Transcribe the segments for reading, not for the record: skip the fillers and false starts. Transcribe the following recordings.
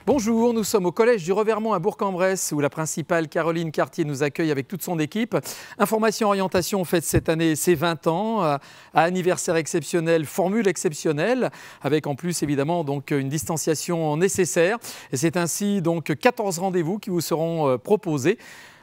Bonjour, nous sommes au Collège du Revermont à Bourg-en-Bresse où la principale Caroline Cartier nous accueille avec toute son équipe. Information Orientation fête cette année ses 20 ans, à anniversaire exceptionnel, formule exceptionnelle, avec en plus évidemment donc une distanciation nécessaire. Et c'est ainsi donc 14 rendez-vous qui vous seront proposés.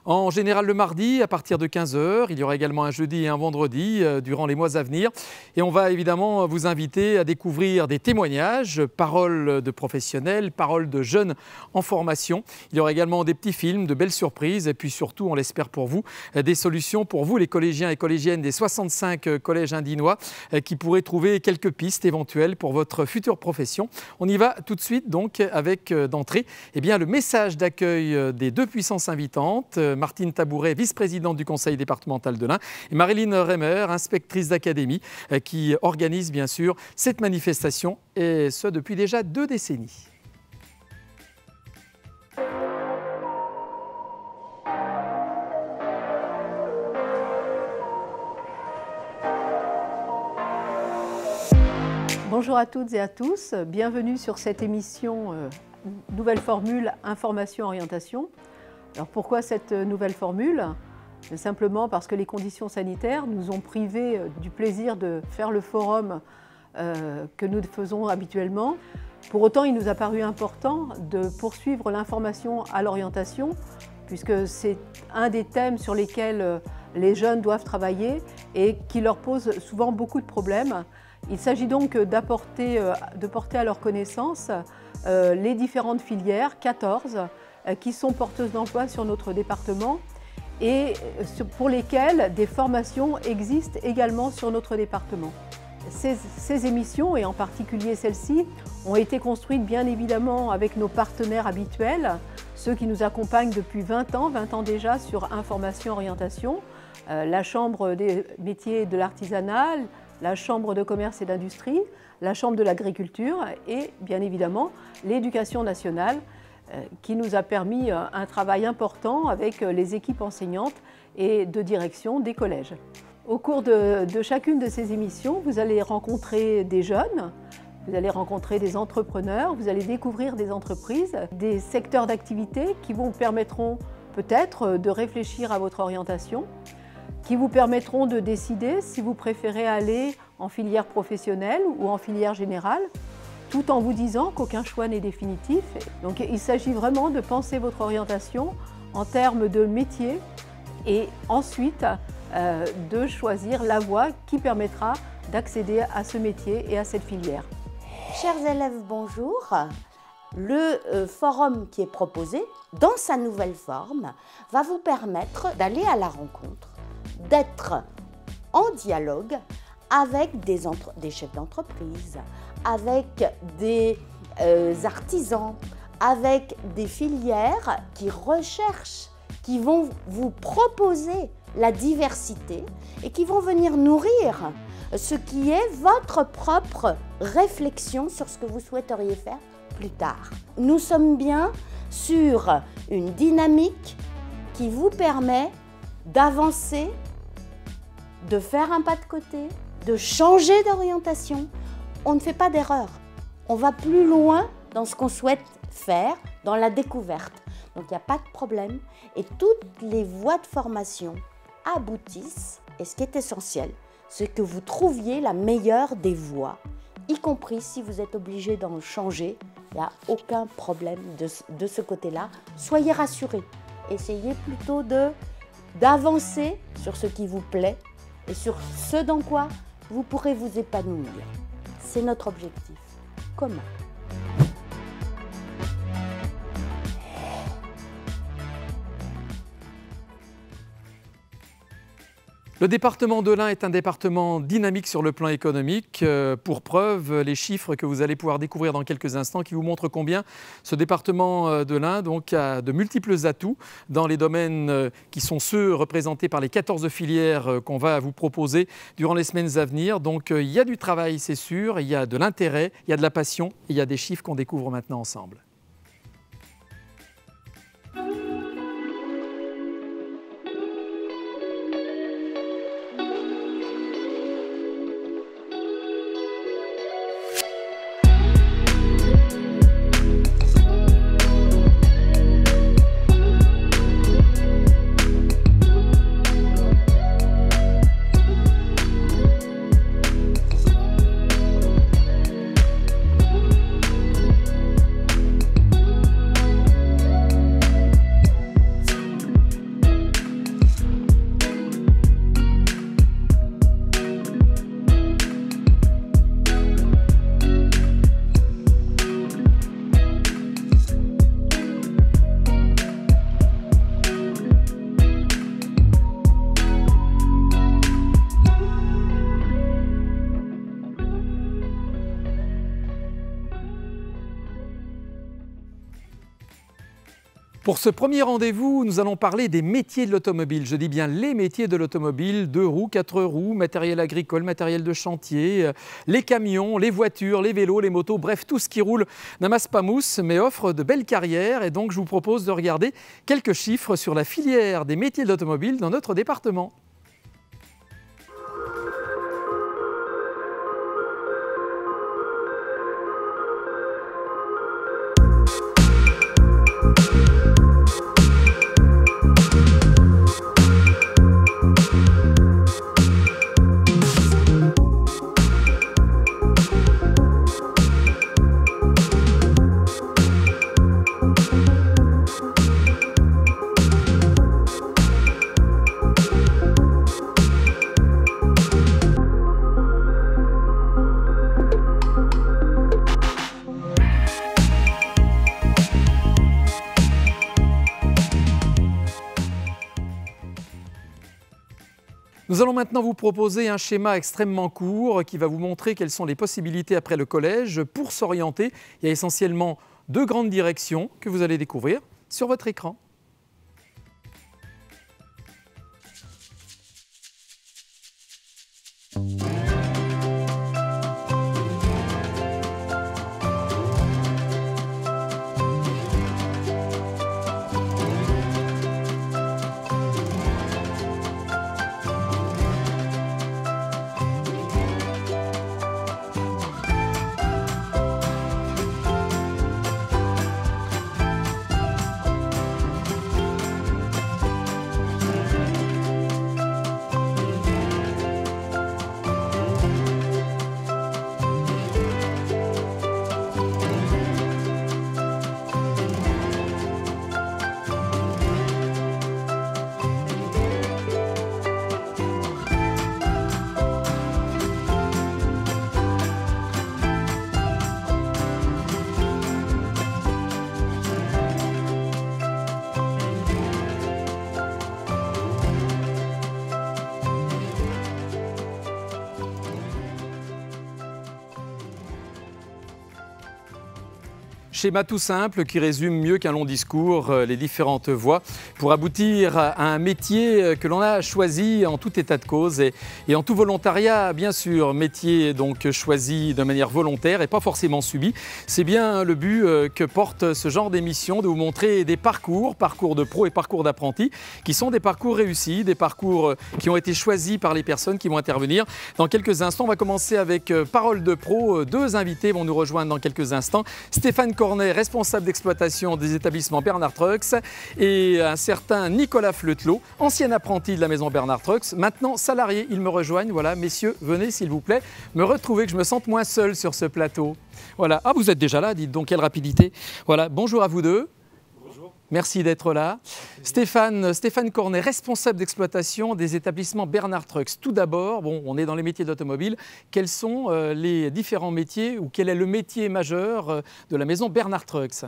En général le mardi à partir de 15 h. Il y aura également un jeudi et un vendredi durant les mois à venir. Et on va évidemment vous inviter à découvrir des témoignages, paroles de professionnels, paroles de jeunes en formation. Il y aura également des petits films, de belles surprises et puis surtout, on l'espère pour vous, des solutions pour vous les collégiens et collégiennes des 65 collèges indinois qui pourraient trouver quelques pistes éventuelles pour votre future profession. On y va tout de suite donc avec d'entrée le message d'accueil des deux puissances invitantes. Martine Tabouret, vice-présidente du conseil départemental de l'Ain, et Marilyn Reimer, inspectrice d'académie, qui organise bien sûr cette manifestation, et ce depuis déjà 2 décennies. Bonjour à toutes et à tous, bienvenue sur cette émission Nouvelle Formule Information Orientation. Alors pourquoi cette nouvelle formule? Simplement parce que les conditions sanitaires nous ont privés du plaisir de faire le forum que nous faisons habituellement. Pour autant, il nous a paru important de poursuivre l'information à l'orientation, puisque c'est un des thèmes sur lesquels les jeunes doivent travailler et qui leur pose souvent beaucoup de problèmes. Il s'agit donc de porter à leur connaissance les différentes filières, 14, qui sont porteuses d'emploi sur notre département et pour lesquelles des formations existent également sur notre département. Ces émissions, et en particulier celle-ci, ont été construites bien évidemment avec nos partenaires habituels, ceux qui nous accompagnent depuis 20 ans déjà sur Information Orientation, la Chambre des métiers de l'artisanat, la Chambre de commerce et d'industrie, la Chambre de l'agriculture et bien évidemment l'Éducation nationale, qui nous a permis un travail important avec les équipes enseignantes et de direction des collèges. Au cours de chacune de ces émissions, vous allez rencontrer des jeunes, vous allez rencontrer des entrepreneurs, vous allez découvrir des entreprises, des secteurs d'activité qui vous permettront peut-être de réfléchir à votre orientation, qui vous permettront de décider si vous préférez aller en filière professionnelle ou en filière générale, tout en vous disant qu'aucun choix n'est définitif. Donc il s'agit vraiment de penser votre orientation en termes de métier et ensuite de choisir la voie qui permettra d'accéder à ce métier et à cette filière. Chers élèves, bonjour. Le forum qui est proposé, dans sa nouvelle forme, va vous permettre d'aller à la rencontre, d'être en dialogue avec des chefs d'entreprise, avec des artisans, avec des filières qui recherchent, qui vont vous proposer la diversité et qui vont venir nourrir ce qui est votre propre réflexion sur ce que vous souhaiteriez faire plus tard. Nous sommes bien sur une dynamique qui vous permet d'avancer, de faire un pas de côté, de changer d'orientation. On ne fait pas d'erreur. On va plus loin dans ce qu'on souhaite faire, dans la découverte. Donc il n'y a pas de problème. Et toutes les voies de formation aboutissent. Et ce qui est essentiel, c'est que vous trouviez la meilleure des voies, y compris si vous êtes obligé d'en changer. Il n'y a aucun problème de ce côté-là. Soyez rassurés. Essayez plutôt d'avancer sur ce qui vous plaît et sur ce dans quoi vous pourrez vous épanouir. C'est notre objectif commun. Le département de l'Ain est un département dynamique sur le plan économique. Pour preuve, les chiffres que vous allez pouvoir découvrir dans quelques instants qui vous montrent combien ce département de l'Ain donc, a de multiples atouts dans les domaines qui sont ceux représentés par les 14 filières qu'on va vous proposer durant les semaines à venir. Donc il y a du travail, c'est sûr, il y a de l'intérêt, il y a de la passion et il y a des chiffres qu'on découvre maintenant ensemble. Pour ce premier rendez-vous, nous allons parler des métiers de l'automobile. Je dis bien les métiers de l'automobile, 2 roues, 4 roues, matériel agricole, matériel de chantier, les camions, les voitures, les vélos, les motos, bref, tout ce qui roule n'amasse pas mousse, mais offre de belles carrières. Et donc, je vous propose de regarder quelques chiffres sur la filière des métiers de l'automobile dans notre département. Nous allons maintenant vous proposer un schéma extrêmement court qui va vous montrer quelles sont les possibilités après le collège pour s'orienter. Il y a essentiellement 2 grandes directions que vous allez découvrir sur votre écran. Schéma tout simple qui résume mieux qu'un long discours les différentes voies pour aboutir à un métier que l'on a choisi en tout état de cause et en tout volontariat, bien sûr. Métier donc choisi de manière volontaire et pas forcément subi. C'est bien le but que porte ce genre d'émission, de vous montrer des parcours de pro et parcours d'apprentis, qui sont des parcours réussis, des parcours qui ont été choisis par les personnes qui vont intervenir. Dans quelques instants, on va commencer avec Parole de pro. 2 invités vont nous rejoindre dans quelques instants. Stéphane Cornet, responsable d'exploitation des établissements Bernard Trucks, et un certain Nicolas Fleutelot, ancien apprenti de la maison Bernard Trucks, maintenant salarié. Ils me rejoignent. Voilà, messieurs, venez s'il vous plaît me retrouver, que je me sente moins seul sur ce plateau. Voilà. Ah, vous êtes déjà là, dites donc, quelle rapidité. Voilà, bonjour à vous deux. Bonjour. Merci d'être là. Stéphane Cornet, responsable d'exploitation des établissements Bernard Trucks. Tout d'abord, bon, on est dans les métiers d'automobile. Quels sont les différents métiers ou quel est le métier majeur de la maison Bernard Trucks ?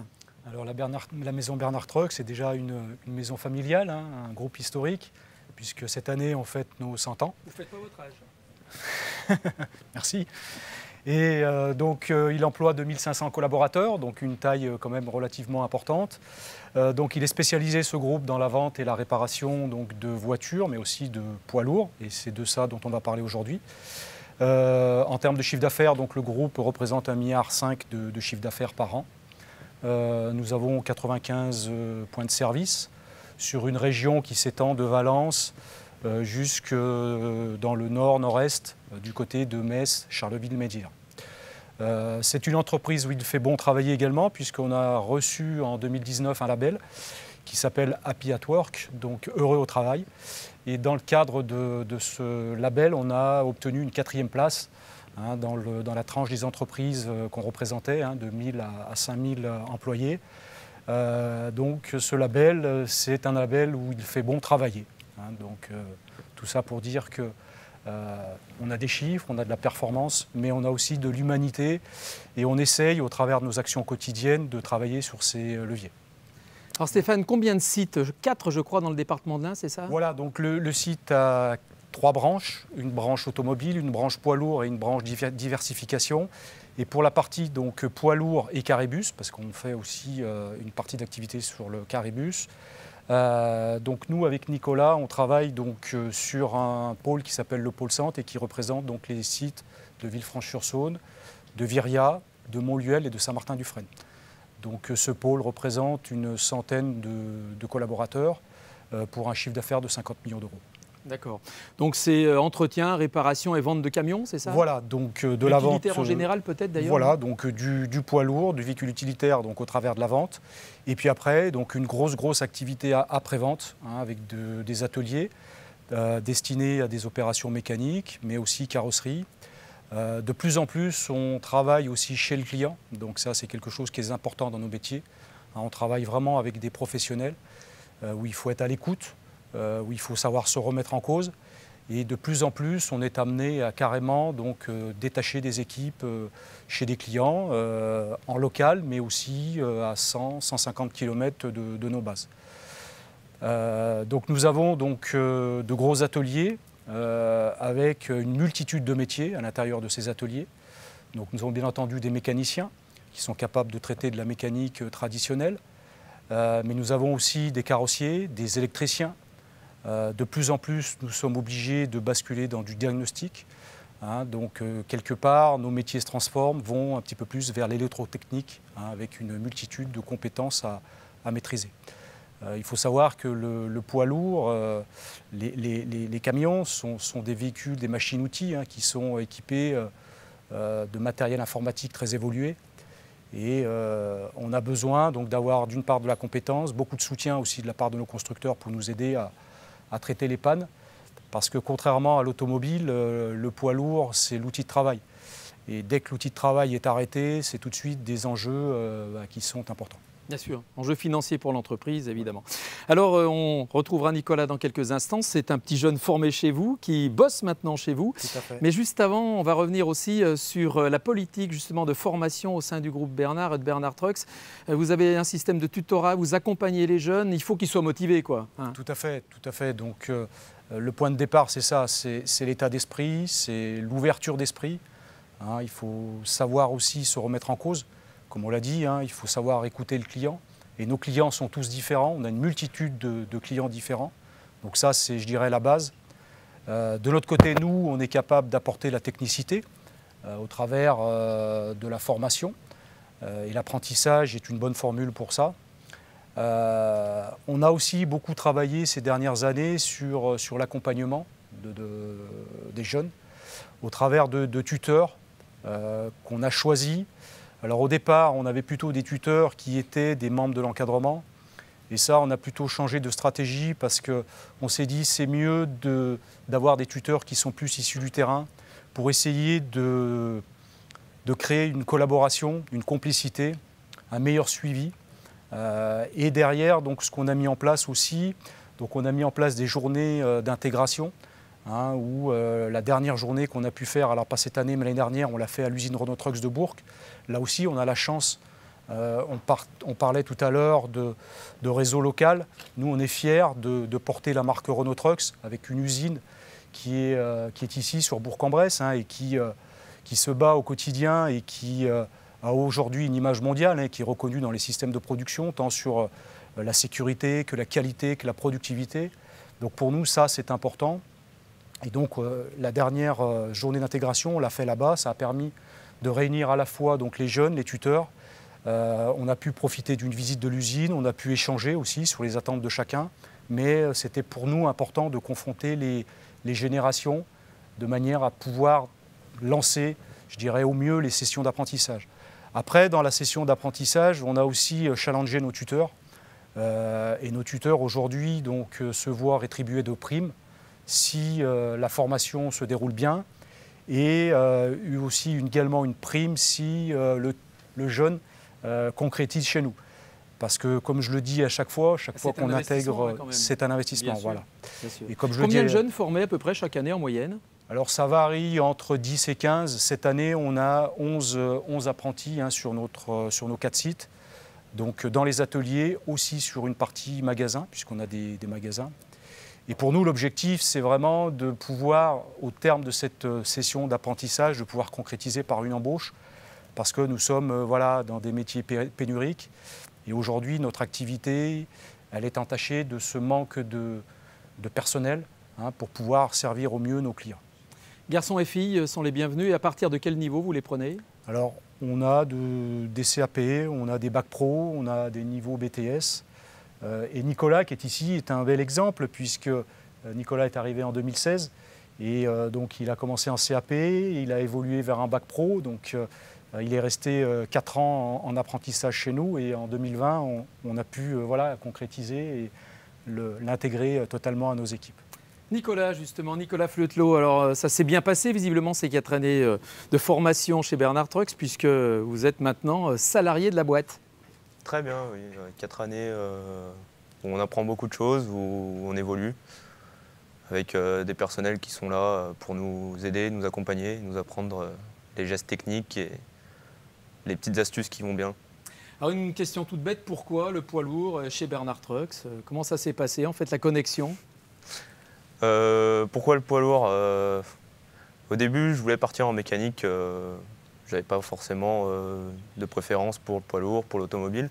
Alors la maison Bernard Trucks, c'est déjà une maison familiale, hein, un groupe historique, puisque cette année on fête nos 100 ans. Vous ne faites pas votre âge. Merci. Et donc il emploie 2500 collaborateurs, donc une taille quand même relativement importante. Donc il est spécialisé, ce groupe, dans la vente et la réparation donc, de voitures, mais aussi de poids lourds, et c'est de ça dont on va parler aujourd'hui. En termes de chiffre d'affaires, donc le groupe représente 1,5 milliard de chiffre d'affaires par an. Nous avons 95 points de service sur une région qui s'étend de Valence jusque dans le nord-nord-est, du côté de Metz, Charleville-Mézières. C'est une entreprise où il fait bon travailler également, puisqu'on a reçu en 2019 un label qui s'appelle Happy at Work, donc heureux au travail. Et dans le cadre de ce label, on a obtenu une 4e place hein, dans la tranche des entreprises qu'on représentait, hein, de 1000 à 5000 employés. Donc ce label, c'est un label où il fait bon travailler. Hein, donc tout ça pour dire que on a des chiffres, on a de la performance, mais on a aussi de l'humanité et on essaye, au travers de nos actions quotidiennes, de travailler sur ces leviers. Alors Stéphane, combien de sites ? 4, je crois, dans le département de l'Ain, c'est ça ? Voilà, donc le site a 3 branches, une branche automobile, une branche poids lourd et une branche diversification. Et pour la partie donc, poids lourd et carrébus, parce qu'on fait aussi une partie d'activité sur le carrébus, donc nous, avec Nicolas, on travaille donc, sur un pôle qui s'appelle le pôle Centre et qui représente donc, les sites de Villefranche-sur-Saône, de Viriat, de Montluel et de Saint-Martin-du-Frêne. Donc ce pôle représente une centaine de collaborateurs pour un chiffre d'affaires de 50 millions d'euros. D'accord. Donc c'est entretien, réparation et vente de camions, c'est ça? Voilà, donc de la vente. Utilitaire en général peut-être d'ailleurs? Voilà, donc du poids lourd, du véhicule utilitaire donc au travers de la vente. Et puis après, donc une grosse activité après-vente avec des ateliers destinés à des opérations mécaniques, mais aussi carrosserie. De plus en plus, on travaille aussi chez le client. Donc ça, c'est quelque chose qui est important dans nos métiers. On travaille vraiment avec des professionnels où il faut être à l'écoute, où il faut savoir se remettre en cause. Et de plus en plus, on est amené à carrément donc, détacher des équipes chez des clients en local, mais aussi à 100-150 km de nos bases. Donc nous avons donc, de gros ateliers avec une multitude de métiers à l'intérieur de ces ateliers. Donc nous avons bien entendu des mécaniciens qui sont capables de traiter de la mécanique traditionnelle, mais nous avons aussi des carrossiers, des électriciens. De plus en plus, nous sommes obligés de basculer dans du diagnostic. Donc, quelque part, nos métiers se transforment, vont un petit peu plus vers l'électrotechnique, avec une multitude de compétences à maîtriser. Il faut savoir que le poids lourd, les camions sont des véhicules, des machines-outils qui sont équipés de matériel informatique très évolué. Et on a besoin donc d'avoir d'une part de la compétence, beaucoup de soutien aussi de la part de nos constructeurs pour nous aider à traiter les pannes, parce que contrairement à l'automobile, le poids lourd, c'est l'outil de travail. Et dès que l'outil de travail est arrêté, c'est tout de suite des enjeux qui sont importants. Bien sûr, enjeu financier pour l'entreprise, évidemment. Alors, on retrouvera Nicolas dans quelques instants. C'est un petit jeune formé chez vous, qui bosse maintenant chez vous. Tout à fait. Mais juste avant, on va revenir aussi sur la politique justement de formation au sein du groupe Bernard et de Bernard Trucks. Vous avez un système de tutorat, vous accompagnez les jeunes, il faut qu'ils soient motivés, quoi. Tout à fait, tout à fait. Donc, le point de départ, c'est ça, c'est l'état d'esprit, c'est l'ouverture d'esprit. Il faut savoir aussi se remettre en cause. Comme on l'a dit, il faut savoir écouter le client. Et nos clients sont tous différents. On a une multitude de clients différents. Donc ça, c'est, je dirais, la base. De l'autre côté, nous, on est capable d'apporter la technicité au travers de la formation. Et l'apprentissage est une bonne formule pour ça. On a aussi beaucoup travaillé ces dernières années sur l'accompagnement des jeunes au travers de tuteurs qu'on a choisis. Alors au départ, on avait plutôt des tuteurs qui étaient des membres de l'encadrement. Et ça, on a plutôt changé de stratégie parce qu'on s'est dit c'est mieux d'avoir des tuteurs qui sont plus issus du terrain pour essayer de créer une collaboration, une complicité, un meilleur suivi. Et derrière, donc, ce qu'on a mis en place aussi, donc on a mis en place des journées d'intégration. Où la dernière journée qu'on a pu faire, alors pas cette année mais l'année dernière, on l'a fait à l'usine Renault Trucks de Bourg. Là aussi, on a la chance, on parlait tout à l'heure de réseau local. Nous, on est fiers de porter la marque Renault Trucks avec une usine qui est ici sur Bourg-en-Bresse et qui se bat au quotidien et qui a aujourd'hui une image mondiale et qui est reconnue dans les systèmes de production, tant sur la sécurité que la qualité, que la productivité. Donc pour nous, ça, c'est important. Et donc la dernière journée d'intégration, on l'a fait là-bas, ça a permis de réunir à la fois donc, les jeunes, les tuteurs. On a pu profiter d'une visite de l'usine, on a pu échanger aussi sur les attentes de chacun, mais c'était pour nous important de confronter les générations de manière à pouvoir lancer, je dirais au mieux, les sessions d'apprentissage. Après, dans la session d'apprentissage, on a aussi challengé nos tuteurs. Et nos tuteurs aujourd'hui donc, se voient rétribuer de primes si la formation se déroule bien, et aussi également une prime si le jeune concrétise chez nous. Parce que, comme je le dis à chaque fois qu'on intègre, c'est un investissement. Voilà. Et comme combien de jeunes formés à peu près chaque année en moyenne? Alors ça varie entre 10 et 15. Cette année, on a 11 apprentis sur nos 4 sites. Donc dans les ateliers, aussi sur une partie magasin, puisqu'on a des magasins. Et pour nous, l'objectif, c'est vraiment de pouvoir, au terme de cette session d'apprentissage, de pouvoir concrétiser par une embauche, parce que nous sommes voilà, dans des métiers pénuriques. Et aujourd'hui, notre activité, elle est entachée de ce manque de personnel pour pouvoir servir au mieux nos clients. Garçons et filles sont les bienvenus. Et à partir de quel niveau vous les prenez? Alors, on a des CAP, on a des bacs pro, on a des niveaux BTS. Et Nicolas, qui est ici, est un bel exemple, puisque Nicolas est arrivé en 2016. Et donc, il a commencé en CAP, il a évolué vers un bac pro. Donc, il est resté 4 ans en apprentissage chez nous. Et en 2020, on a pu voilà, concrétiser et l'intégrer totalement à nos équipes. Nicolas, justement, Nicolas Fleutelot, alors ça s'est bien passé visiblement ces 4 années de formation chez Bernard Trucks, puisque vous êtes maintenant salarié de la boîte. Très bien, oui. 4 années où on apprend beaucoup de choses, où on évolue, avec des personnels qui sont là pour nous aider, nous accompagner, nous apprendre les gestes techniques et les petites astuces qui vont bien. Alors une question toute bête, pourquoi le poids lourd chez Bernard Trucks? Comment ça s'est passé en fait, la connexion? Pourquoi le poids lourd? Au début, je voulais partir en mécanique. Je n'avais pas forcément de préférence pour le poids lourd, pour l'automobile.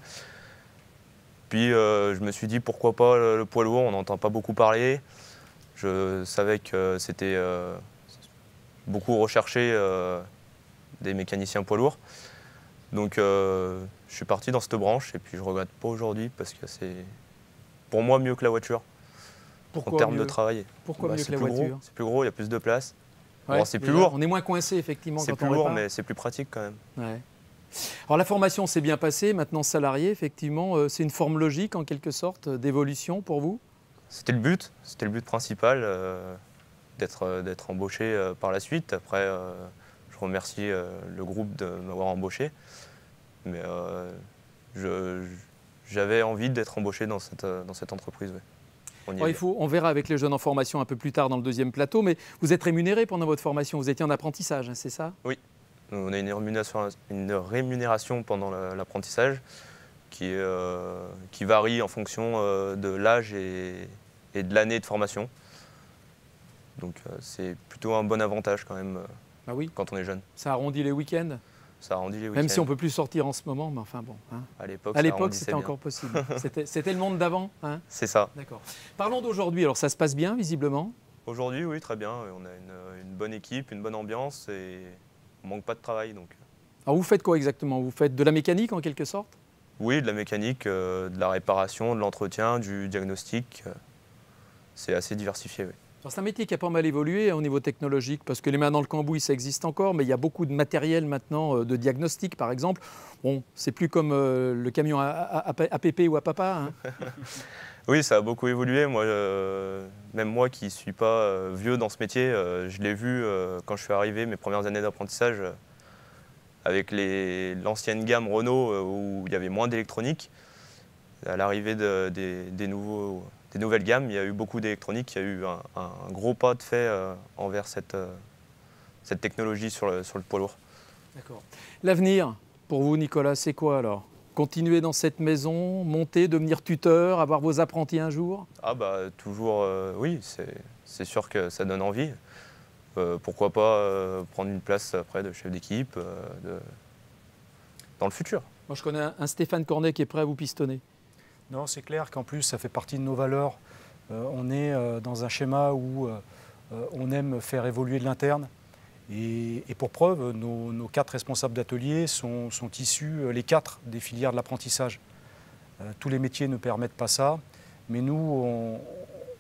Puis je me suis dit pourquoi pas le poids lourd, on n'entend pas beaucoup parler. Je savais que c'était beaucoup recherché des mécaniciens poids lourds. Donc je suis parti dans cette branche et puis je ne regrette pas aujourd'hui parce que c'est pour moi mieux que la voiture. Pourquoi en termes mieux de travail. Pourquoi mieux que la voiture? C'est plus gros, il y a plus de place. Ouais, bon, c'est plus lourd. On est moins coincé effectivement quand on C'est plus lourd, mais c'est plus pratique quand même. Ouais. Alors la formation s'est bien passée, maintenant salarié, effectivement, c'est une forme logique en quelque sorte d'évolution pour vous? C'était le but principal d'être embauché par la suite. Après, je remercie le groupe de m'avoir embauché, mais j'avais envie d'être embauché dans cette entreprise. Ouais. On verra avec les jeunes en formation un peu plus tard dans le deuxième plateau, mais vous êtes rémunéré pendant votre formation, vous étiez en apprentissage, hein, c'est ça? Oui, on a une rémunération pendant l'apprentissage qui varie en fonction de l'âge et de l'année de formation. Donc c'est plutôt un bon avantage quand même bah oui. Quand on est jeune. Ça arrondit les week-ends? Ça arrondit les week-ends. Même si on ne peut plus sortir en ce moment, mais enfin bon. Hein. À l'époque, c'était encore possible. C'était le monde d'avant, hein? C'est ça. D'accord. Parlons d'aujourd'hui. Alors ça se passe bien, visiblement? Aujourd'hui, oui, très bien. On a une bonne équipe, une bonne ambiance et on ne manque pas de travail. Donc. Alors vous faites quoi exactement? Vous faites de la mécanique en quelque sorte? Oui, de la mécanique, de la réparation, de l'entretien, du diagnostic. C'est assez diversifié, oui. C'est un métier qui a pas mal évolué au niveau technologique, parce que les mains dans le cambouis, ça existe encore, mais il y a beaucoup de matériel maintenant de diagnostic, par exemple. Bon, c'est plus comme le camion à pépé ou à papa. Hein. Oui, ça a beaucoup évolué. Moi, même moi qui ne suis pas vieux dans ce métier, je l'ai vu quand je suis arrivé, mes premières années d'apprentissage, avec l'ancienne gamme Renault, où il y avait moins d'électronique. À l'arrivée des nouvelles gammes, il y a eu beaucoup d'électronique, il y a eu un gros pas de fait envers cette technologie sur le poids lourd. D'accord. L'avenir, pour vous Nicolas, c'est quoi alors? Continuer dans cette maison, monter, devenir tuteur, avoir vos apprentis un jour? Ah bah toujours, oui, c'est sûr que ça donne envie. Pourquoi pas prendre une place après de chef d'équipe dans le futur. Moi je connais un Stéphane Cornet qui est prêt à vous pistonner. Non, c'est clair qu'en plus, ça fait partie de nos valeurs. On est dans un schéma où on aime faire évoluer de l'interne. Et pour preuve, nos 4 responsables d'atelier sont issus, les 4, des filières de l'apprentissage. Tous les métiers ne permettent pas ça, mais nous,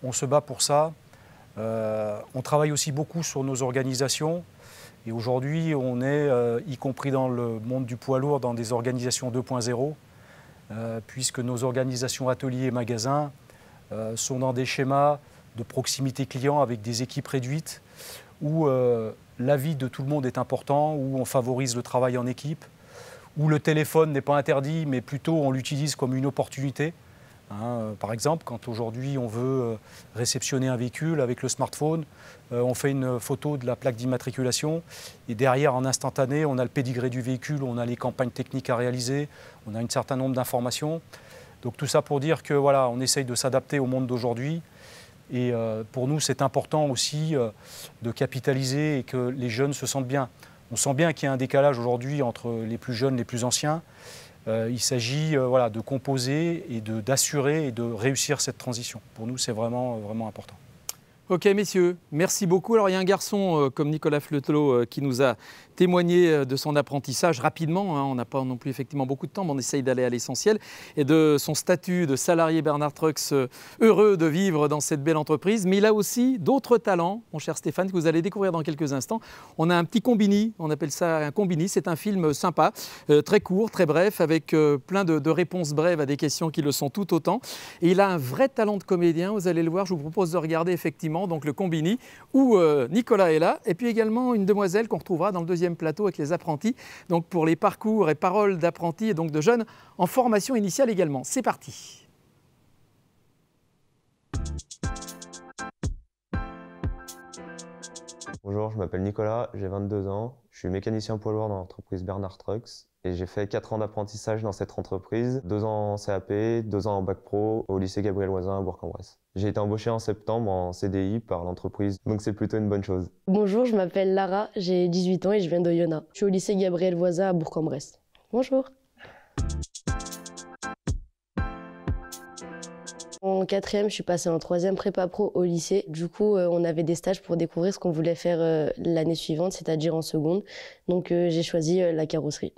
on se bat pour ça. On travaille aussi beaucoup sur nos organisations. Et aujourd'hui, on est, y compris dans le monde du poids lourd, dans des organisations 2.0. Puisque nos organisations ateliers et magasins sont dans des schémas de proximité client avec des équipes réduites où l'avis de tout le monde est important, où on favorise le travail en équipe, où le téléphone n'est pas interdit mais plutôt on l'utilise comme une opportunité. Par exemple, quand aujourd'hui on veut réceptionner un véhicule avec le smartphone, on fait une photo de la plaque d'immatriculation et derrière, en instantané, on a le pédigré du véhicule, on a les campagnes techniques à réaliser, on a un certain nombre d'informations. Donc tout ça pour dire que voilà, on essaye de s'adapter au monde d'aujourd'hui Et pour nous, c'est important aussi de capitaliser et que les jeunes se sentent bien. On sent bien qu'il y a un décalage aujourd'hui entre les plus jeunes et les plus anciens. Il s'agit voilà, de composer et d'assurer et de réussir cette transition. Pour nous, c'est vraiment, vraiment important. Ok, messieurs, merci beaucoup. Alors, il y a un garçon comme Nicolas Fleutelot qui nous a témoigné de son apprentissage rapidement. On n'a pas non plus effectivement beaucoup de temps, mais on essaye d'aller à l'essentiel. Et de son statut de salarié Bernard Trucks, heureux de vivre dans cette belle entreprise. Mais il a aussi d'autres talents, mon cher Stéphane, que vous allez découvrir dans quelques instants. On a un petit combini, on appelle ça un combini. C'est un film sympa, très court, très bref, avec plein de réponses brèves à des questions qui le sont tout autant. Et il a un vrai talent de comédien, vous allez le voir. Je vous propose de regarder effectivement donc le combini où Nicolas est là. Et puis également une demoiselle qu'on retrouvera dans le deuxième plateau avec les apprentis, donc pour les parcours et paroles d'apprentis et donc de jeunes en formation initiale également. C'est parti. Bonjour, je m'appelle Nicolas, j'ai 22 ans, je suis mécanicien poids lourd dans l'entreprise Bernard Trucks et j'ai fait 4 ans d'apprentissage dans cette entreprise, 2 ans en CAP, 2 ans en bac pro au lycée Gabriel Voisin à Bourg-en-Bresse. J'ai été embauché en septembre en CDI par l'entreprise, donc c'est plutôt une bonne chose. Bonjour, je m'appelle Lara, j'ai 18 ans et je viens d'Oyonnax. Je suis au lycée Gabriel Voisin à Bourg-en-Bresse. Bonjour. En 4e, je suis passée en 3e prépa pro au lycée. Du coup, on avait des stages pour découvrir ce qu'on voulait faire l'année suivante, c'est-à-dire en seconde. Donc j'ai choisi la carrosserie.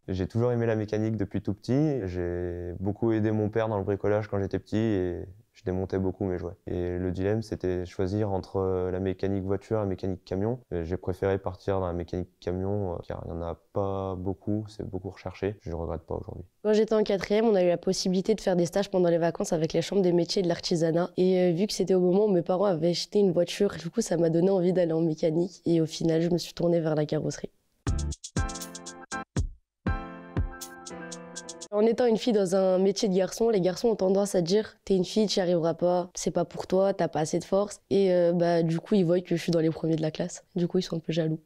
J'ai toujours aimé la mécanique depuis tout petit. J'ai beaucoup aidé mon père dans le bricolage quand j'étais petit et je démontais beaucoup mes jouets. Et le dilemme, c'était choisir entre la mécanique voiture et la mécanique camion. J'ai préféré partir dans la mécanique camion car il n'y en a pas beaucoup, c'est beaucoup recherché. Je ne regrette pas aujourd'hui. Quand j'étais en 4e, on a eu la possibilité de faire des stages pendant les vacances avec les chambres des métiers et de l'artisanat. Et vu que c'était au moment où mes parents avaient acheté une voiture, du coup ça m'a donné envie d'aller en mécanique. Et au final, je me suis tournée vers la carrosserie. En étant une fille dans un métier de garçon, les garçons ont tendance à dire « t'es une fille, tu n'y arriveras pas, c'est pas pour toi, t'as pas assez de force ». Et du coup, ils voient que je suis dans les premiers de la classe. Du coup, ils sont un peu jaloux.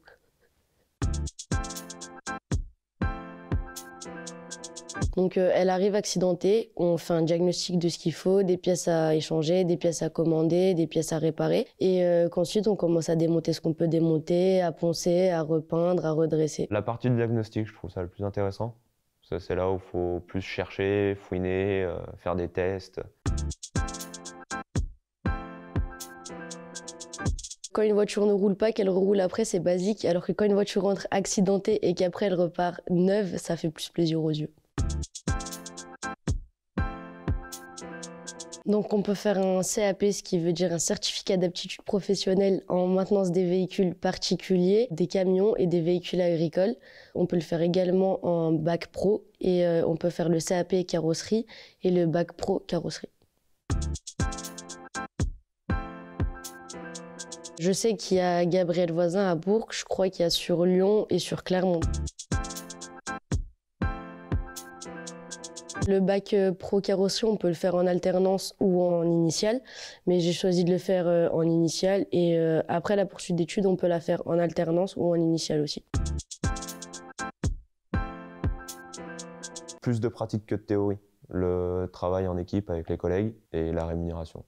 Donc elle arrive accidentée, on fait un diagnostic de ce qu'il faut, des pièces à échanger, des pièces à commander, des pièces à réparer. Et qu'ensuite on commence à démonter ce qu'on peut démonter, à poncer, à repeindre, à redresser. La partie de diagnostic, je trouve ça le plus intéressant. C'est là où il faut plus chercher, fouiner, faire des tests. Quand une voiture ne roule pas, qu'elle roule après, c'est basique. Alors que quand une voiture rentre accidentée et qu'après elle repart neuve, ça fait plus plaisir aux yeux. Donc on peut faire un CAP, ce qui veut dire un certificat d'aptitude professionnelle en maintenance des véhicules particuliers, des camions et des véhicules agricoles. On peut le faire également en bac pro et on peut faire le CAP carrosserie et le bac pro carrosserie. Je sais qu'il y a Gabriel Voisin à Bourg, je crois qu'il y a sur Lyon et sur Clermont. Le bac pro carrosserie, on peut le faire en alternance ou en initiale, mais j'ai choisi de le faire en initiale et après la poursuite d'études, on peut la faire en alternance ou en initiale aussi. Plus de pratique que de théorie. Le travail en équipe avec les collègues et la rémunération.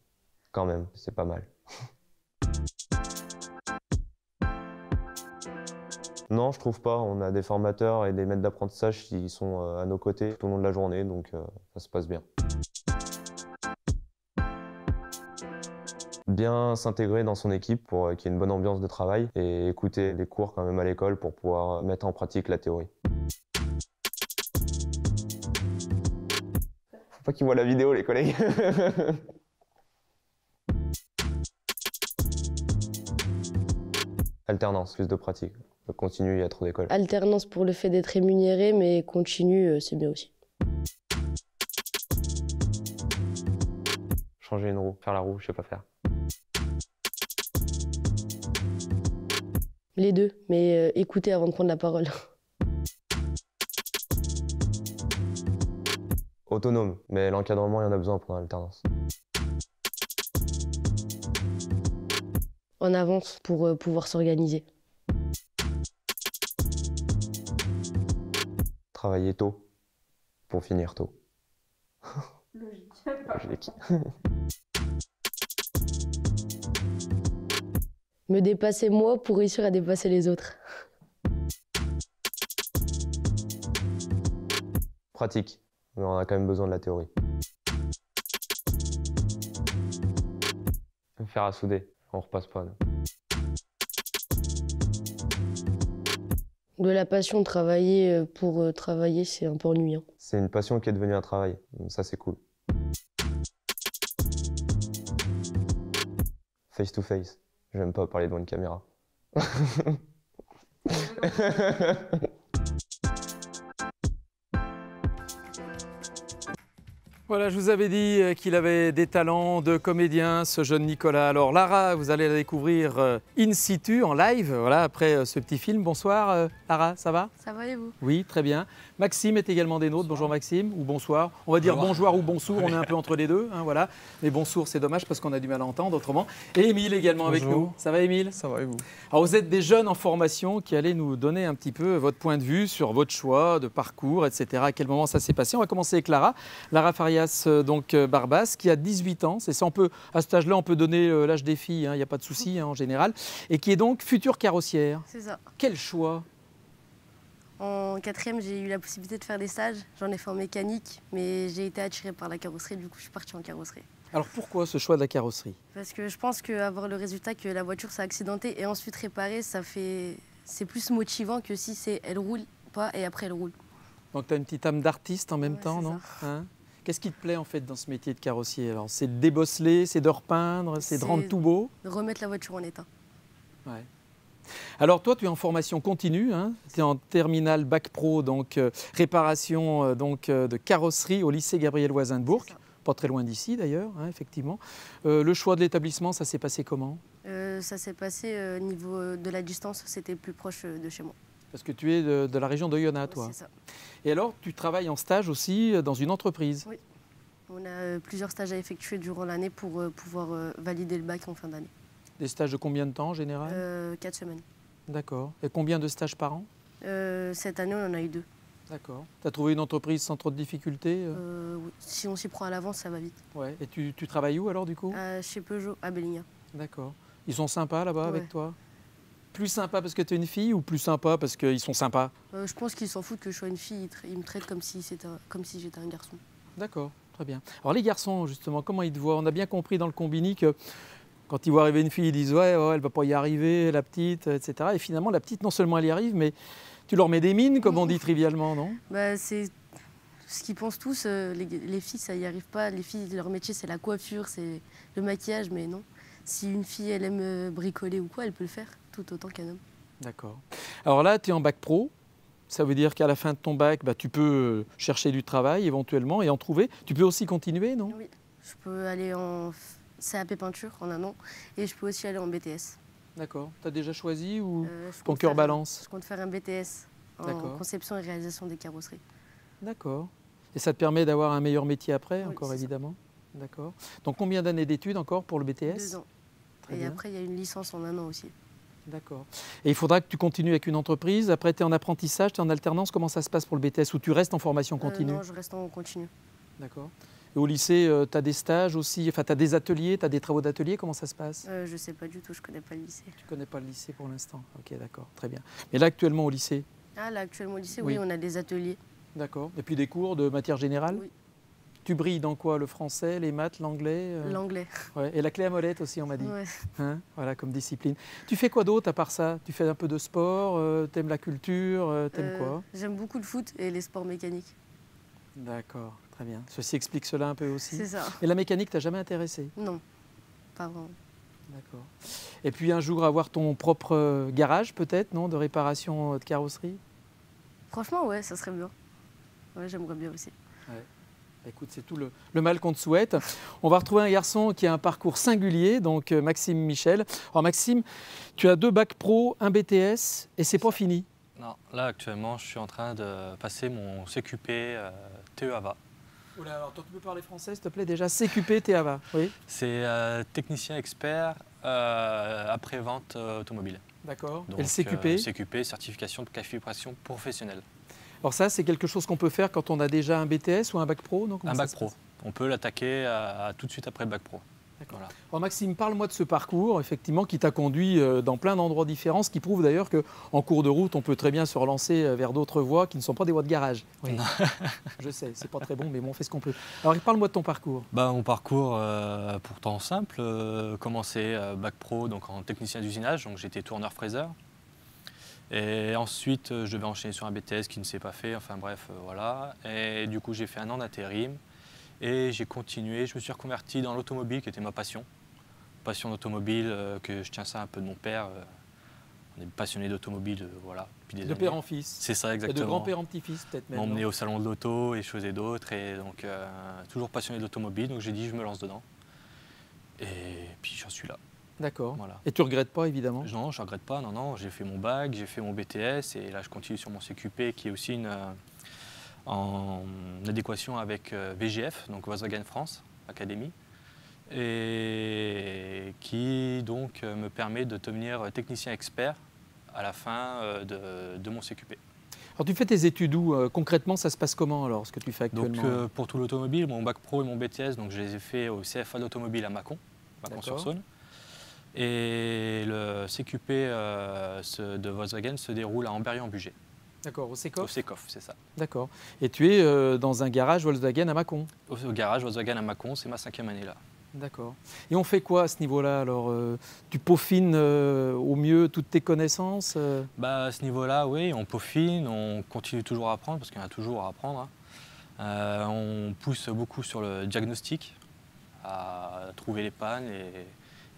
Quand même, c'est pas mal. Non, je trouve pas. On a des formateurs et des maîtres d'apprentissage qui sont à nos côtés tout au long de la journée, donc ça se passe bien. Bien s'intégrer dans son équipe pour qu'il y ait une bonne ambiance de travail et écouter les cours quand même à l'école pour pouvoir mettre en pratique la théorie. Faut pas qu'ils voient la vidéo, les collègues. Alternance, plus de pratique. Continue, il y a trop d'écoles. Alternance pour le fait d'être rémunéré, mais continue, c'est bien aussi. Changer une roue, faire la roue, je sais pas faire. Les deux, mais écouter avant de prendre la parole. Autonome, mais l'encadrement, il y en a besoin pendant l'alternance. En avance pour pouvoir s'organiser. Travailler tôt pour finir tôt. Logique. Me dépasser moi pour réussir à dépasser les autres. Pratique, mais on a quand même besoin de la théorie. Faire à souder, on repasse pas. Non. De la passion, travailler pour travailler, c'est un peu ennuyant. C'est une passion qui est devenue un travail, donc ça c'est cool. Face to face, j'aime pas parler devant une caméra. Voilà, je vous avais dit qu'il avait des talents de comédien, ce jeune Nicolas. Alors Lara, vous allez la découvrir in situ, en live, voilà, après ce petit film. Bonsoir Lara, ça va? Ça va et vous? Oui, très bien. Maxime est également des nôtres. Bonjour Maxime, ou bonsoir. On va dire bonjour ou bonsoir, on est un peu entre les deux, hein, voilà. Mais bonsoir, c'est dommage parce qu'on a du mal à entendre autrement. Et Émile également avec nous. Ça va Émile? Ça va et vous? Alors vous êtes des jeunes en formation qui allaient nous donner un petit peu votre point de vue sur votre choix de parcours, etc. À quel moment ça s'est passé? On va commencer avec Lara. Lara Farias, donc Barbas, qui a 18 ans. C'est ça, à cet âge-là, on peut donner l'âge des filles, il n'y a pas de souci en général. Et qui est donc future carrossière. C'est ça. Quel choix? En quatrième, j'ai eu la possibilité de faire des stages. J'en ai fait en mécanique, mais j'ai été attirée par la carrosserie, du coup je suis partie en carrosserie. Alors pourquoi ce choix de la carrosserie? Parce que je pense qu'avoir le résultat que la voiture s'est accidentée et ensuite réparée, c'est plus motivant que si elle roule pas et après elle roule. Donc tu as une petite âme d'artiste en même temps, non? Hein? Qu'est-ce qui te plaît en fait dans ce métier de carrossier? Alors c'est de débosseler, c'est de repeindre, c'est de rendre tout beau? De remettre la voiture en état. Ouais. Alors toi, tu es en formation continue, hein, tu es en terminale bac pro, donc réparation de carrosserie au lycée Gabriel Voisin de Bourg, pas très loin d'ici d'ailleurs, hein, effectivement. Le choix de l'établissement, ça s'est passé comment? Ça s'est passé au niveau de la distance, c'était plus proche de chez moi. Parce que tu es de la région d'Oyonnax, toi. C'est ça. Et alors, tu travailles en stage aussi dans une entreprise? Oui. On a plusieurs stages à effectuer durant l'année pour pouvoir valider le bac en fin d'année. Des stages de combien de temps en général? 4 semaines. D'accord. Et combien de stages par an? Cette année, on en a eu 2. D'accord. Tu as trouvé une entreprise sans trop de difficultés? Oui. Si on s'y prend à l'avance, ça va vite. Ouais. Et tu travailles où alors du coup? Chez Peugeot, à Bellinga. D'accord. Ils sont sympas là-bas avec Ouais. toi? Plus sympa parce que tu es une fille ou plus sympa parce qu'ils sont sympas? Je pense qu'ils s'en foutent que je sois une fille. Ils me traitent comme si j'étais un garçon. D'accord, très bien. Alors les garçons, justement, comment ils te voient? On a bien compris dans le Combini que quand ils voient arriver une fille, ils disent « ouais, elle ne va pas y arriver, la petite, etc. » Et finalement, la petite, non seulement elle y arrive, mais tu leur mets des mines, comme on dit trivialement, non? C'est ce qu'ils pensent tous. Les filles, ça y arrive pas. Les filles, leur métier, c'est la coiffure, c'est le maquillage, mais non. Si une fille, elle aime bricoler ou quoi, elle peut le faire, tout autant qu'un homme. D'accord. Alors là, tu es en bac pro. Ça veut dire qu'à la fin de ton bac, tu peux chercher du travail éventuellement et en trouver. Tu peux aussi continuer, non? Oui, je peux aller en CAP peinture en un an et je peux aussi aller en BTS. D'accord. Tu as déjà choisi ou Je ton compte cœur faire balance? Je compte faire un BTS en D'accord. conception et réalisation des carrosseries. D'accord. Et ça te permet d'avoir un meilleur métier après, Oui, encore c'est ça. évidemment? D'accord. Donc combien d'années d'études encore pour le BTS? 2 ans. Très Et bien. après, il y a une licence en un an aussi. D'accord. Et il faudra que tu continues avec une entreprise. Après, tu es en apprentissage, tu es en alternance. Comment ça se passe pour le BTS? Ou tu restes en formation continue? Non, je reste en continu. D'accord. Et au lycée, tu as des stages aussi, enfin, tu as des ateliers, tu as des travaux d'atelier. Comment ça se passe? Je sais pas du tout, je connais pas le lycée. Tu ne connais pas le lycée pour l'instant? Ok, d'accord, très bien. Mais là, actuellement, au lycée? Ah, là, actuellement au lycée, Oui. oui, on a des ateliers. D'accord. Et puis des cours de matière générale? Oui. Tu brilles dans quoi? Le français, les maths, l'anglais? L'anglais. Ouais. Et la clé à molette aussi, on m'a dit. Ouais. Hein, voilà, comme discipline. Tu fais quoi d'autre à part ça? Tu fais un peu de sport, t'aimes la culture, t'aimes quoi? J'aime beaucoup le foot et les sports mécaniques. D'accord, très bien. Ceci explique cela un peu aussi. C'est ça. Et la mécanique t'a jamais intéressé? Non, pas vraiment. D'accord. Et puis un jour avoir ton propre garage peut-être, non? De réparation de carrosserie? Franchement, ouais, ça serait bien. Ouais, j'aimerais bien aussi. Écoute, c'est tout le mal qu'on te souhaite. On va retrouver un garçon qui a un parcours singulier, donc Maxime Michel. Alors Maxime, tu as 2 bacs pro, un BTS et c'est pas fini. Non, là actuellement je suis en train de passer mon CQP TEAVA. Oula, alors toi tu peux parler français s'il te plaît déjà? CQP TEAVA, oui. C'est technicien expert après-vente automobile. D'accord. Donc, Et le CQP? CQP, certification de qualification professionnelle. Alors ça, c'est quelque chose qu'on peut faire quand on a déjà un BTS ou un bac pro, non? Comment Un ça bac se pro. passe? on peut l'attaquer tout de suite après le bac pro. Voilà. Alors Maxime, parle-moi de ce parcours, effectivement, qui t'a conduit dans plein d'endroits différents, ce qui prouve d'ailleurs qu'en cours de route, on peut très bien se relancer vers d'autres voies qui ne sont pas des voies de garage. Oui. Je sais, c'est pas très bon, mais bon, on fait ce qu'on peut. Alors parle-moi de ton parcours. Mon parcours, pourtant simple, commencé bac pro donc en technicien d'usinage, donc j'étais tourneur-fraiseur. Et ensuite, je devais enchaîner sur un BTS qui ne s'est pas fait, enfin bref, voilà. Et du coup, j'ai fait un an d'intérim. Et j'ai continué, je me suis reconverti dans l'automobile qui était ma passion. Passion d'automobile, que je tiens ça un peu de mon père. On est passionné d'automobile, voilà, depuis des années. De père en fils. C'est ça, exactement. Et de grand-père en petit-fils, peut-être même. M'emmener au salon de l'auto et choses et d'autres. Et donc, toujours passionné d'automobile, donc j'ai dit, je me lance dedans. Et puis, j'en suis là. D'accord. Voilà. Et tu ne regrettes pas, évidemment? Non, je ne regrette pas, non. J'ai fait mon bac, j'ai fait mon BTS. Et là, je continue sur mon CQP, qui est aussi en adéquation avec VGF, donc Volkswagen France Academy, et qui donc me permet de devenir technicien expert à la fin de mon CQP. Alors tu fais tes études où concrètement, ça se passe comment alors, ce que tu fais actuellement? Donc pour tout l'automobile, mon bac pro et mon BTS, donc je les ai fait au CFA d'automobile à Mâcon, Mâcon-sur-Saône. Et le CQP de Volkswagen se déroule à Amberieu-en-Bugey. D'accord, au Secoff? Au Secoff, c'est ça. D'accord. Et tu es dans un garage Volkswagen à Mâcon? Au garage Volkswagen à Mâcon, c'est ma 5e année là. D'accord. Et on fait quoi à ce niveau-là alors? Tu peaufines au mieux toutes tes connaissances? À ce niveau-là, oui, on peaufine, on continue toujours à apprendre parce qu'il y en a toujours à apprendre. On pousse beaucoup sur le diagnostic, à trouver les pannes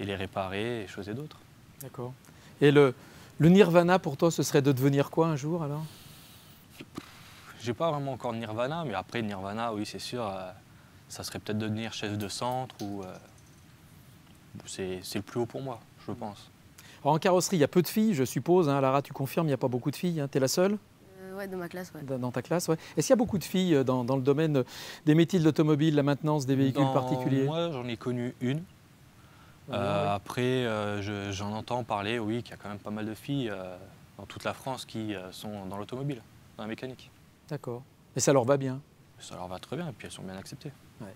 et les réparer, et choses et d'autres. D'accord. Et le nirvana pour toi, ce serait de devenir quoi un jour alors? J'ai pas vraiment encore de nirvana, mais après nirvana, oui, c'est sûr, ça serait peut-être de devenir chef de centre ou c'est le plus haut pour moi, je pense. Alors en carrosserie, il y a peu de filles, je suppose. Hein. Lara, tu confirmes, il n'y a pas beaucoup de filles. Hein. Tu es la seule? Ouais, dans ma classe, ouais. Dans ta classe, ouais. Est-ce qu'il y a beaucoup de filles dans le domaine des métiers de l'automobile, la maintenance des véhicules particuliers? Moi, j'en ai connu une. Après, j'en entends parler, oui, qu'il y a quand même pas mal de filles dans toute la France qui sont dans l'automobile, dans la mécanique. D'accord. Et ça leur va bien? Ça leur va très bien, et puis elles sont bien acceptées. Ouais.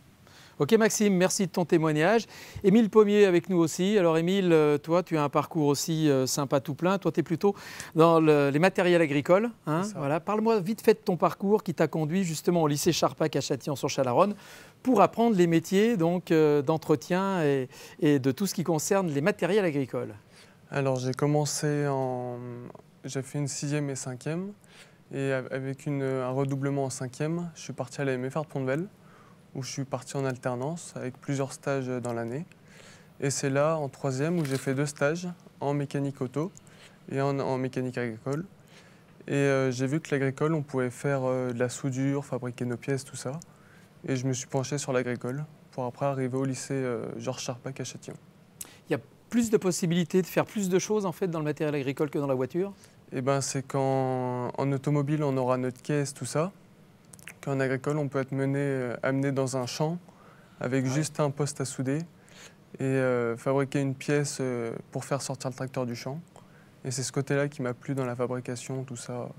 Ok Maxime, merci de ton témoignage. Émile Pommier avec nous aussi. Alors Émile, toi tu as un parcours aussi sympa tout plein. Toi tu es plutôt dans les matériels agricoles. Hein, voilà. Parle-moi vite fait de ton parcours qui t'a conduit justement au lycée Charpac à Châtillon-sur-Chalaronne pour apprendre les métiers d'entretien et de tout ce qui concerne les matériels agricoles. Alors j'ai fait une 6e et 5e. Et avec un redoublement en 5e, je suis parti à la MFR de Pont-de-Vel, où je suis parti en alternance avec plusieurs stages dans l'année. Et c'est là, en 3e, où j'ai fait 2 stages en mécanique auto et en mécanique agricole. Et j'ai vu que l'agricole, on pouvait faire de la soudure, fabriquer nos pièces, tout ça. Et je me suis penché sur l'agricole pour après arriver au lycée Georges Charpac à Châtillon. Il y a plus de possibilités de faire plus de choses en fait dans le matériel agricole que dans la voiture? Eh ben, c'est qu'en automobile, on aura notre caisse, tout ça. Qu'en agricole, on peut être amené dans un champ avec juste un poste à souder et fabriquer une pièce pour faire sortir le tracteur du champ. Et c'est ce côté-là qui m'a plu dans la fabrication, tout ça,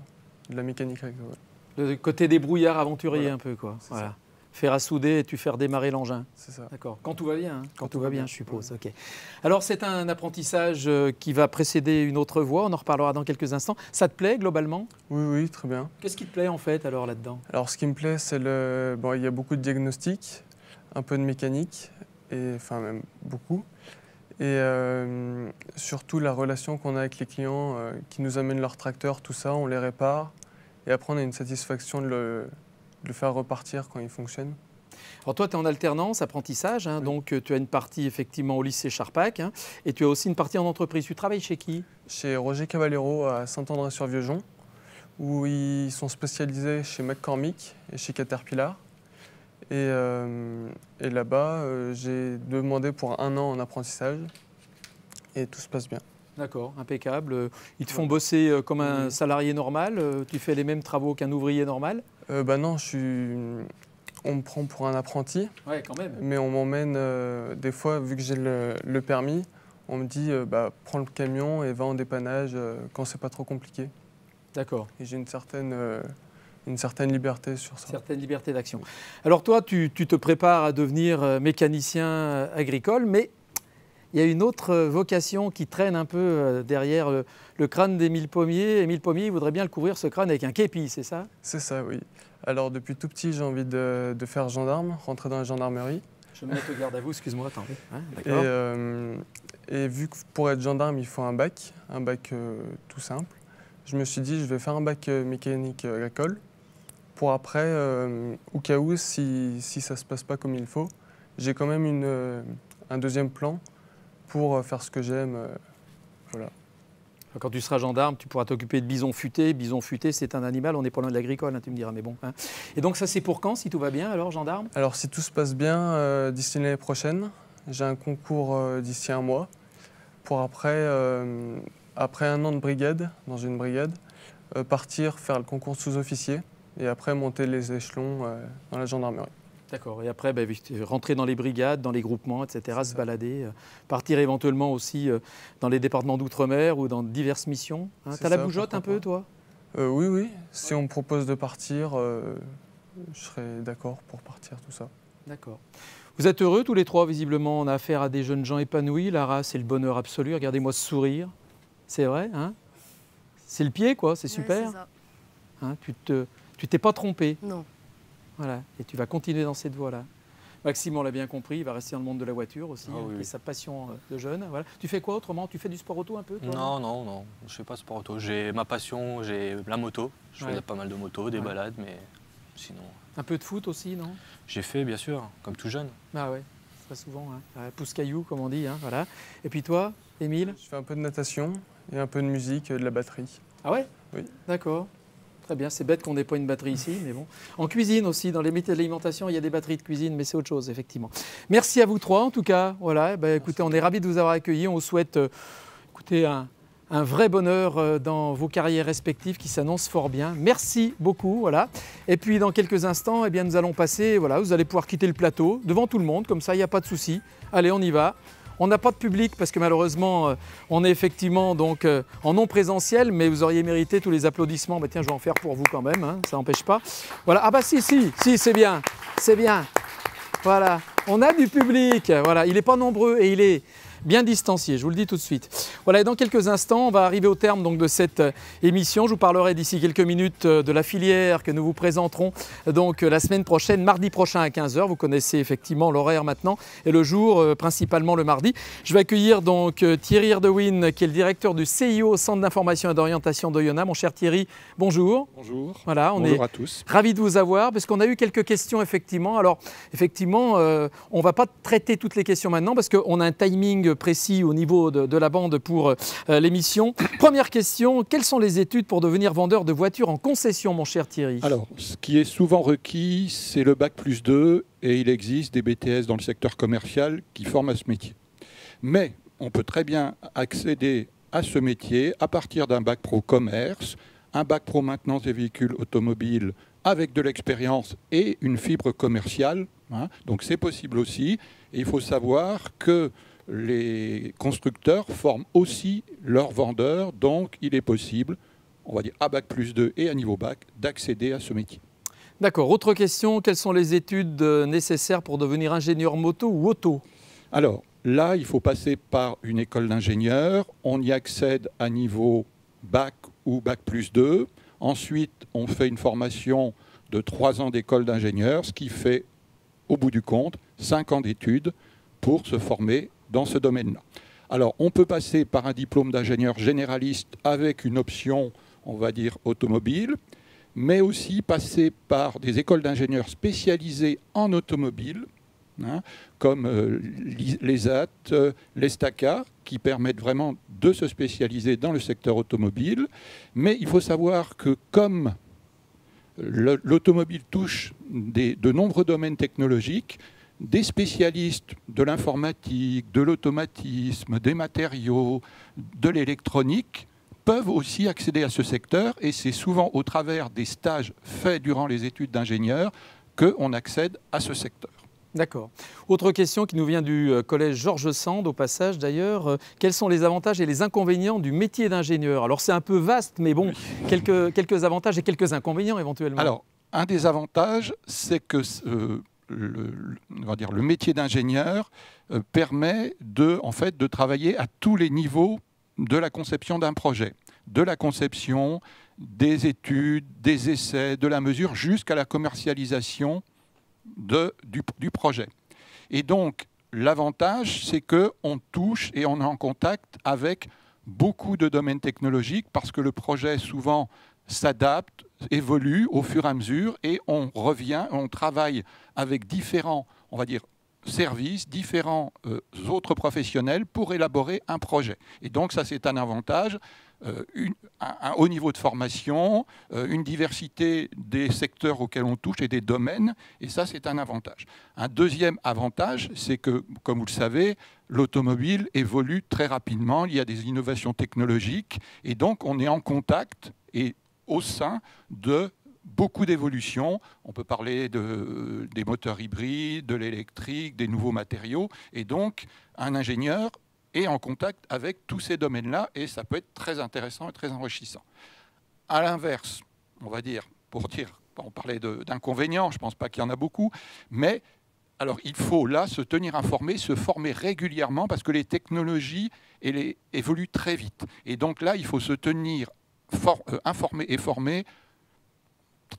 de la mécanique agricole. Le côté débrouillard aventurier voilà. Un peu, quoi. Voilà. Ça. Faire à souder et tu faire démarrer l'engin. C'est ça. D'accord. Quand tout va bien. Hein. Quand tout va bien, je suppose. Ouais. Ok. Alors, c'est un apprentissage qui va précéder une autre voie. On en reparlera dans quelques instants. Ça te plaît globalement? Oui, très bien. Qu'est-ce qui te plaît en fait alors là-dedans? Alors, ce qui me plaît, c'est il y a beaucoup de diagnostic, un peu de mécanique, et enfin même beaucoup. Et surtout la relation qu'on a avec les clients qui nous amènent leur tracteur, tout ça, on les répare. Et après, on a une satisfaction de le faire repartir quand il fonctionne. Alors toi, tu es en alternance, apprentissage, hein, oui. Donc tu as une partie effectivement au lycée Charpac hein, et tu as aussi une partie en entreprise. Tu travailles chez qui? Chez Roger Cavallero à Saint-André-sur-Vieuxjon, où ils sont spécialisés chez McCormick et chez Caterpillar. Et là-bas, j'ai demandé pour 1 an en apprentissage et tout se passe bien. D'accord, impeccable. Ils te font bosser comme un salarié normal? Tu fais les mêmes travaux qu'un ouvrier normal? Non, on me prend pour un apprenti. Ouais, quand même. Mais on m'emmène, des fois, vu que j'ai le permis, on me dit prends le camion et va en dépannage quand c'est pas trop compliqué. D'accord. Et j'ai une certaine une certaine liberté sur ça. Certaine liberté d'action. Alors toi, tu te prépares à devenir mécanicien agricole, mais il y a une autre vocation qui traîne un peu derrière le crâne d'Émile Pommier. Émile Pommier, il voudrait bien le couvrir, ce crâne, avec un képi, c'est ça? C'est ça, oui. Alors depuis tout petit, j'ai envie de faire gendarme, rentrer dans la gendarmerie. Je me mets au garde à vous, excuse-moi, attends. Hein, d'accord. Et vu que pour être gendarme, il faut un bac tout simple, je me suis dit je vais faire un bac mécanique agricole pour après, au cas où, si ça ne se passe pas comme il faut, j'ai quand même un deuxième plan pour faire ce que j'aime. Voilà. Quand tu seras gendarme, tu pourras t'occuper de bison futé. Bison futé, c'est un animal, on n'est pas loin de l'agricole, hein, tu me diras, mais bon. Hein. Et donc ça, c'est pour quand, si tout va bien, alors, gendarme? Alors, si tout se passe bien, d'ici l'année prochaine, j'ai un concours d'ici 1 mois, pour après 1 an de brigade, dans une brigade, partir faire le concours de sous-officier, et après monter les échelons dans la gendarmerie. D'accord. Et après, rentrer dans les brigades, dans les groupements, etc., se balader, partir éventuellement aussi dans les départements d'outre-mer ou dans diverses missions. Hein. Tu as la bougeotte un peu, toi? Oui. Si on me propose de partir, je serais d'accord pour partir, tout ça. D'accord. Vous êtes heureux tous les trois, visiblement. On a affaire à des jeunes gens épanouis. Lara, c'est le bonheur absolu. Regardez-moi ce sourire. C'est vrai, hein? C'est le pied, quoi. C'est super. Ouais, c'est ça. Hein, tu t'es pas trompé. Non. Voilà, et tu vas continuer dans cette voie-là. Maxime, on l'a bien compris, il va rester dans le monde de la voiture aussi, oui. et sa passion de jeune. Voilà. Tu fais quoi autrement? Tu fais du sport auto un peu, toi? Non, je ne fais pas de sport auto. J'ai ma passion, j'ai la moto. Je fais pas mal de motos, des balades, mais sinon... Un peu de foot aussi, non? J'ai fait, bien sûr, comme tout jeune. Ah ouais, très souvent, hein. Pousse-caillou, comme on dit. Hein, voilà. Et puis toi, Émile? Je fais un peu de natation et un peu de musique, de la batterie. Ah ouais? Oui. D'accord. Très bien, c'est bête qu'on n'ait pas une batterie ici, mais bon. En cuisine aussi, dans les métiers de l'alimentation, il y a des batteries de cuisine, mais c'est autre chose, effectivement. Merci à vous trois, en tout cas. Voilà, écoutez, on est ravis de vous avoir accueillis. On vous souhaite un vrai bonheur dans vos carrières respectives qui s'annoncent fort bien. Merci beaucoup. Voilà. Et puis, dans quelques instants, nous allons passer, voilà, vous allez pouvoir quitter le plateau devant tout le monde, comme ça, il n'y a pas de souci. Allez, on y va. On n'a pas de public parce que malheureusement, on est effectivement donc, en non présentiel, mais vous auriez mérité tous les applaudissements. Tiens, je vais en faire pour vous quand même, hein, ça n'empêche pas. Voilà. Ah si, c'est bien, c'est bien. Voilà, on a du public. Voilà, il n'est pas nombreux et il est bien distancié, je vous le dis tout de suite. Voilà, et dans quelques instants, on va arriver au terme donc, de cette émission. Je vous parlerai d'ici quelques minutes de la filière que nous vous présenterons donc, la semaine prochaine, mardi prochain à 15h. Vous connaissez effectivement l'horaire maintenant et le jour, principalement le mardi. Je vais accueillir donc Thierry Erdewin, qui est le directeur du CIO, Centre d'information et d'orientation d'Oyonnax. Mon cher Thierry, bonjour. Bonjour. Voilà, bonjour à tous. Ravis de vous avoir parce qu'on a eu quelques questions effectivement. Alors effectivement, on ne va pas traiter toutes les questions maintenant parce qu'on a un timing précis au niveau de la bande pour l'émission. Première question, quelles sont les études pour devenir vendeur de voitures en concession, mon cher Thierry? Alors, ce qui est souvent requis, c'est le Bac+2 et il existe des BTS dans le secteur commercial qui forment à ce métier. Mais on peut très bien accéder à ce métier à partir d'un Bac Pro Commerce, un Bac Pro Maintenance des véhicules automobiles avec de l'expérience et une fibre commerciale. Hein. Donc c'est possible aussi. Et il faut savoir que les constructeurs forment aussi leurs vendeurs, donc il est possible, on va dire à Bac+2 et à niveau Bac, d'accéder à ce métier. D'accord. Autre question, quelles sont les études nécessaires pour devenir ingénieur moto ou auto? Alors là, il faut passer par une école d'ingénieur, on y accède à niveau Bac ou Bac+2. Ensuite, on fait une formation de 3 ans d'école d'ingénieur, ce qui fait, au bout du compte, 5 ans d'études pour se former dans ce domaine-là. Alors, on peut passer par un diplôme d'ingénieur généraliste avec une option, on va dire, automobile, mais aussi passer par des écoles d'ingénieurs spécialisées en automobile, hein, comme l'ESAT, l'ESTACA, qui permettent vraiment de se spécialiser dans le secteur automobile. Mais il faut savoir que comme l'automobile touche de nombreux domaines technologiques, des spécialistes de l'informatique, de l'automatisme, des matériaux, de l'électronique peuvent aussi accéder à ce secteur et c'est souvent au travers des stages faits durant les études d'ingénieur qu'on accède à ce secteur. D'accord. Autre question qui nous vient du collège Georges Sand, au passage d'ailleurs. Quels sont les avantages et les inconvénients du métier d'ingénieur? Alors c'est un peu vaste, mais bon, quelques avantages et quelques inconvénients éventuellement. Alors, un des avantages, c'est que on va dire, le métier d'ingénieur permet en fait, de travailler à tous les niveaux de la conception d'un projet. De la conception, des études, des essais, de la mesure, jusqu'à la commercialisation du projet. Et donc, l'avantage, c'est qu'on touche et on est en contact avec beaucoup de domaines technologiques parce que le projet, souvent, s'adapte, évolue au fur et à mesure et on travaille avec différents, on va dire, services, différents autres professionnels pour élaborer un projet. Et donc, ça, c'est un avantage. Un haut niveau de formation, une diversité des secteurs auxquels on touche et des domaines, et ça c'est un avantage. Un deuxième avantage, c'est que, comme vous le savez, l'automobile évolue très rapidement, il y a des innovations technologiques, et donc on est en contact et au sein de beaucoup d'évolutions. On peut parler des moteurs hybrides, de l'électrique, des nouveaux matériaux, et donc un ingénieur et en contact avec tous ces domaines-là, et ça peut être très intéressant et très enrichissant. À l'inverse, on va dire, on parlait d'inconvénients, je ne pense pas qu'il y en a beaucoup, mais alors il faut là se tenir informé, se former régulièrement, parce que les technologies évoluent très vite. Et donc là, il faut se tenir informé et formé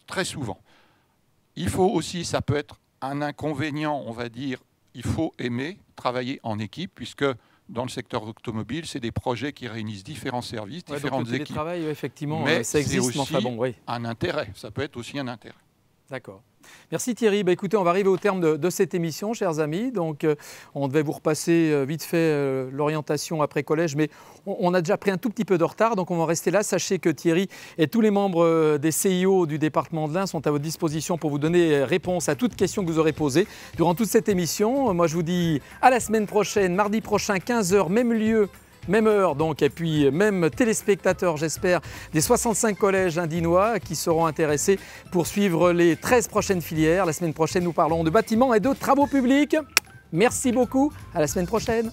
très souvent. Il faut aussi, ça peut être un inconvénient, on va dire, il faut aimer travailler en équipe, puisque dans le secteur automobile, c'est des projets qui réunissent différents services, différentes équipes. Le télétravail, effectivement, mais ça existe, c'est aussi un intérêt. Ça peut être aussi un intérêt. D'accord. Merci Thierry. Écoutez, on va arriver au terme de cette émission, chers amis. Donc, on devait vous repasser vite fait l'orientation après collège, mais on a déjà pris un tout petit peu de retard, donc on va rester là. Sachez que Thierry et tous les membres des CIO du département de l'Ain sont à votre disposition pour vous donner réponse à toutes questions que vous aurez posées durant toute cette émission. Moi, je vous dis à la semaine prochaine, mardi prochain, 15h, même lieu, même heure donc, et puis même téléspectateurs, j'espère, des 65 collèges indinois qui seront intéressés pour suivre les 13 prochaines filières. La semaine prochaine, nous parlons de bâtiments et de travaux publics. Merci beaucoup, à la semaine prochaine.